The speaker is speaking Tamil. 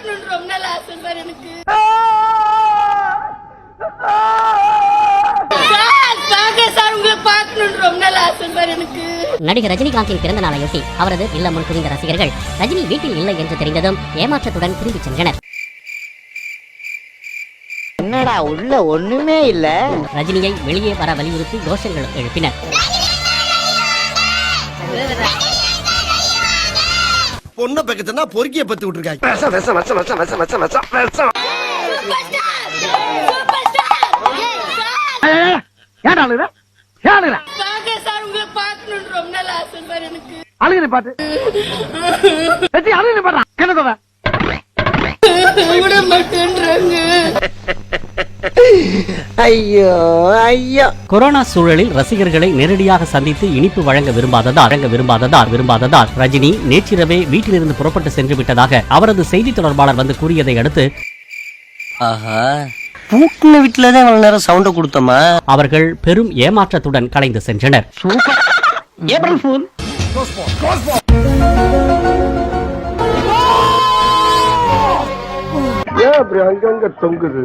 பார்க்கணும்னு ரொம்ப நாள் ஆசை சார் எனக்கு. சார் உங்களை பார்க்கணும்னு ரொம்ப நாள் ஆசை சார் எனக்கு. நடிகர் ரஜினிகாந்தின் பிறந்த நாளையொட்டி அவரது இல்லம் முன் குவிந்த ரசிகர்கள் ரஜினி வீட்டில் இல்லை என்று தெரிந்ததும் ஏமாற்றத்துடன் திரும்பி சென்றனர். என்னடா உள்ள ஒண்ணுமே இல்ல. ரஜினியை வெளியே வர வலியுறுத்தி கோஷங்கள் எழுப்பினர். பொண்ணை பக்கத்துனா பொறுக்கிய பத்தி விட்டுருக்காங்க. சார் உங்களை பார்க்கணும்னு ரொம்ப நாள் ஆசை சார் எனக்கு. அழுகு பாட்டு அழுகு பாடுறான் என்ன விட மாட்டேன்றாங்க. ஐயோ ஐயோ. கொரோனா சூழலில் ரசிகர்களை நேரடியாக சந்தித்து இனிப்பு வழங்க விரும்பாததால் ரஜினி நேற்றிரவே வீட்டிலிருந்து புறப்பட்டு சென்று விட்டதாக அவரது செய்தி தொடர்பாளர் வந்து கூறியதை அடுத்து பூட்டின வீட்டுலதான் அவ்வளவு நேரம் சவுண்ட கொடுத்தோமா அவர்கள் பெரும் ஏமாற்றத்துடன் கலைந்து சென்றனர். April fool. ஏன் அப்படி அங்கங்க தொங்குது?